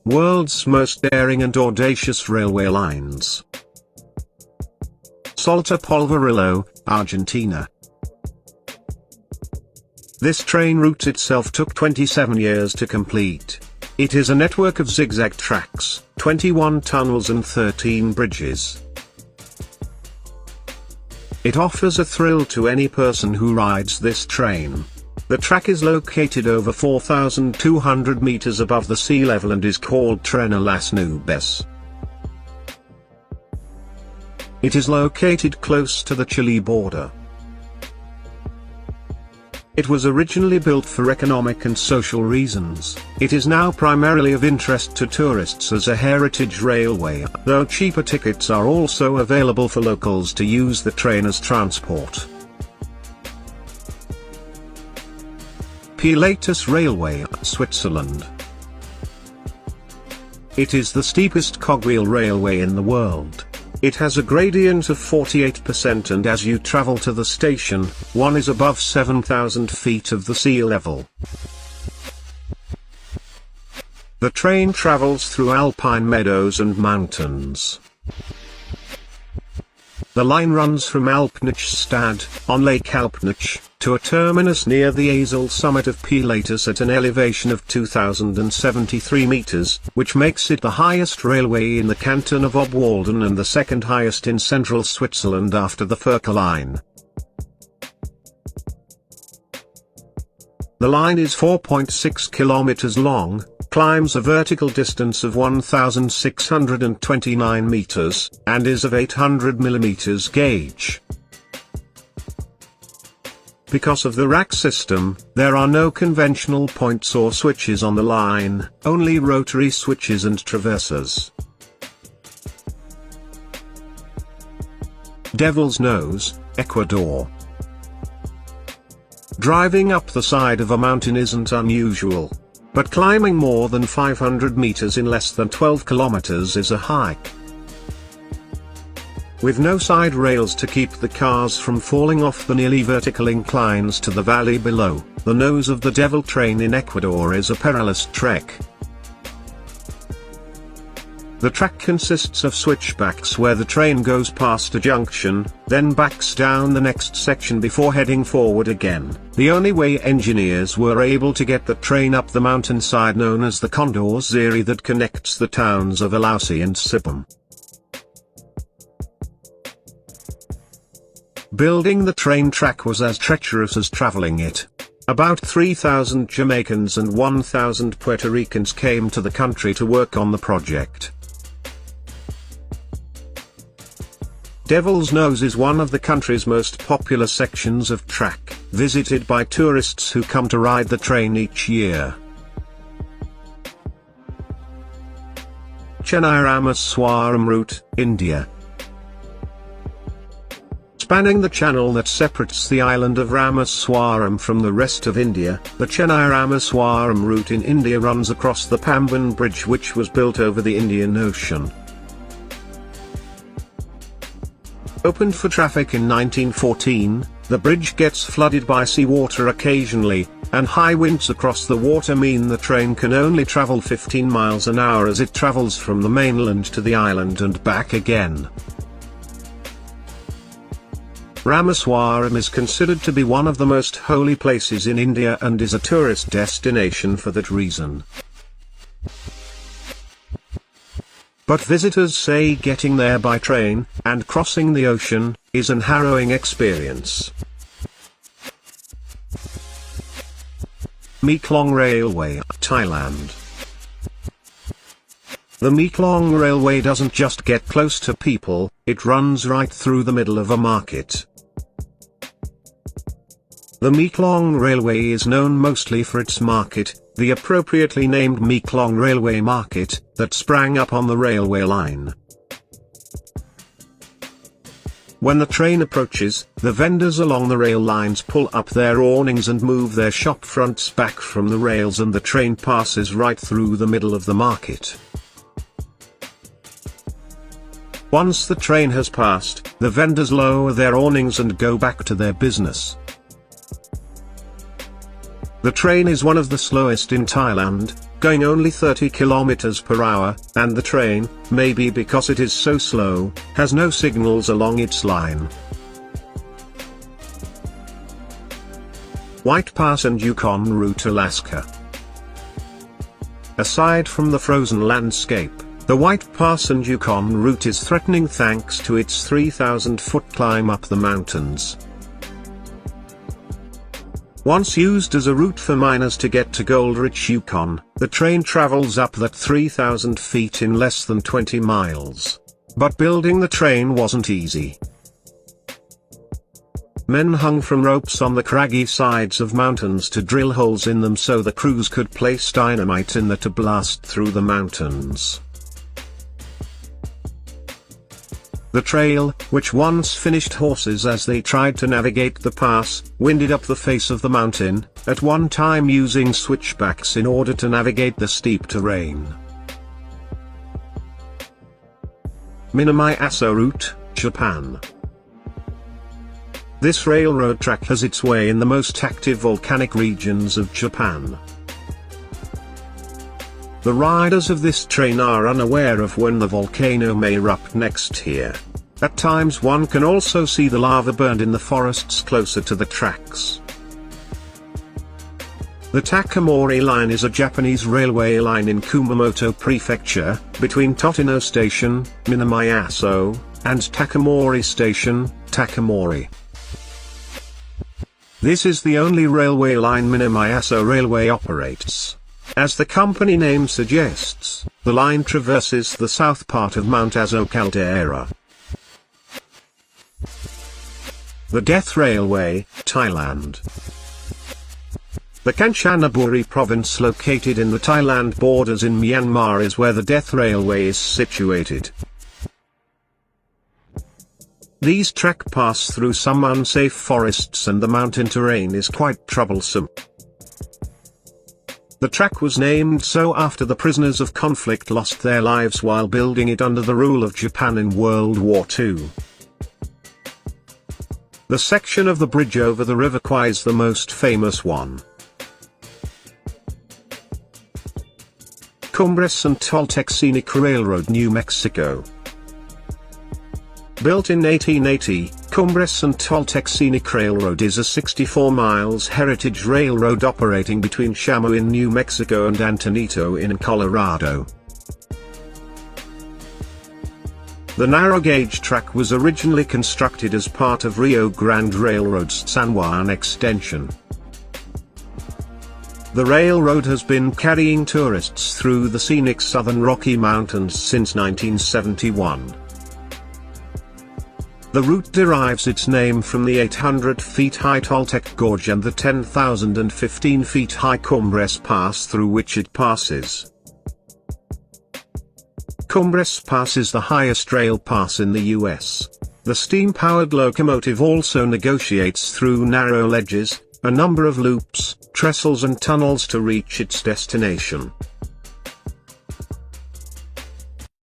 World's most daring and audacious railway lines. Salta Polvorillo, Argentina. This train route itself took 27 years to complete. It is a network of zigzag tracks, 21 tunnels and 13 bridges. It offers a thrill to any person who rides this train. The track is located over 4,200 meters above the sea level and is called Tren a las Nubes. It is located close to the Chile border. It was originally built for economic and social reasons. It is now primarily of interest to tourists as a heritage railway, though cheaper tickets are also available for locals to use the train as transport. Pilatus Railway, Switzerland. It is the steepest cogwheel railway in the world. It has a gradient of 48% and as you travel to the station, one is above 7,000 feet of the sea level. The train travels through alpine meadows and mountains. The line runs from Alpnachstad, on Lake Alpnach, to a terminus near the Azal summit of Pilatus at an elevation of 2,073 meters, which makes it the highest railway in the canton of Obwalden and the second highest in central Switzerland after the Furka line. The line is 4.6 kilometers long, climbs a vertical distance of 1,629 meters, and is of 800 millimeters gauge. Because of the rack system, there are no conventional points or switches on the line, only rotary switches and traversers. Devil's Nose, Ecuador. Driving up the side of a mountain isn't unusual. But climbing more than 500 meters in less than 12 kilometers is a hike. With no side rails to keep the cars from falling off the nearly vertical inclines to the valley below, the nose of the Devil train in Ecuador is a perilous trek. The track consists of switchbacks where the train goes past a junction, then backs down the next section before heading forward again. The only way engineers were able to get the train up the mountainside known as the Condor Zeri that connects the towns of Alausi and Sipum. Building the train track was as treacherous as traveling it. About 3,000 Jamaicans and 1,000 Puerto Ricans came to the country to work on the project. Devil's Nose is one of the country's most popular sections of track, visited by tourists who come to ride the train each year. Chennai Rameswaram route, India. Spanning the channel that separates the island of Rameswaram from the rest of India, the Chennai Rameswaram route in India runs across the Pamban Bridge which was built over the Indian Ocean. Opened for traffic in 1914, the bridge gets flooded by seawater occasionally, and high winds across the water mean the train can only travel 15 miles an hour as it travels from the mainland to the island and back again. Rameswaram is considered to be one of the most holy places in India and is a tourist destination for that reason. But visitors say getting there by train, and crossing the ocean, is an harrowing experience. Mekong Railway, Thailand. The Mekong Railway doesn't just get close to people, it runs right through the middle of a market. The Mekong Railway is known mostly for its market, the appropriately named Mekong Railway Market, that sprang up on the railway line. When the train approaches, the vendors along the rail lines pull up their awnings and move their shop fronts back from the rails and the train passes right through the middle of the market. Once the train has passed, the vendors lower their awnings and go back to their business. The train is one of the slowest in Thailand, going only 30 kilometers per hour, and the train, maybe because it is so slow, has no signals along its line. White Pass and Yukon Route, Alaska. Aside from the frozen landscape, the White Pass and Yukon Route is threatening thanks to its 3,000-foot climb up the mountains. Once used as a route for miners to get to gold-rich Yukon, the train travels up that 3,000 feet in less than 20 miles. But building the train wasn't easy. Men hung from ropes on the craggy sides of mountains to drill holes in them so the crews could place dynamite in there to blast through the mountains. The trail, which once finished horses as they tried to navigate the pass, winded up the face of the mountain, at one time using switchbacks in order to navigate the steep terrain. Minami-Aso Route, Japan. This railroad track has its way in the most active volcanic regions of Japan. The riders of this train are unaware of when the volcano may erupt next here. At times one can also see the lava burned in the forests closer to the tracks. The Takamori Line is a Japanese railway line in Kumamoto Prefecture, between Totino Station, Minami-Aso, and Takamori Station, Takamori. This is the only railway line Minami-Aso Railway operates. As the company name suggests, the line traverses the south part of Mount Aso caldera. The Death Railway, Thailand. The Kanchanaburi province located in the Thailand borders in Myanmar is where the Death Railway is situated. These tracks pass through some unsafe forests and the mountain terrain is quite troublesome. The track was named so after the prisoners of conflict lost their lives while building it under the rule of Japan in World War II. The section of the bridge over the River Kwai is the most famous one. Cumbres and Toltec Scenic Railroad, New Mexico. Built in 1880, Cumbres and Toltec Scenic Railroad is a 64 miles heritage railroad operating between Shamu in New Mexico and Antonito in Colorado. The narrow-gauge track was originally constructed as part of Rio Grande Railroad's San Juan extension. The railroad has been carrying tourists through the scenic southern Rocky Mountains since 1971. The route derives its name from the 800 feet high Toltec Gorge and the 10,015 feet high Cumbres Pass through which it passes. Cumbres Pass is the highest rail pass in the US. The steam-powered locomotive also negotiates through narrow ledges, a number of loops, trestles and tunnels to reach its destination.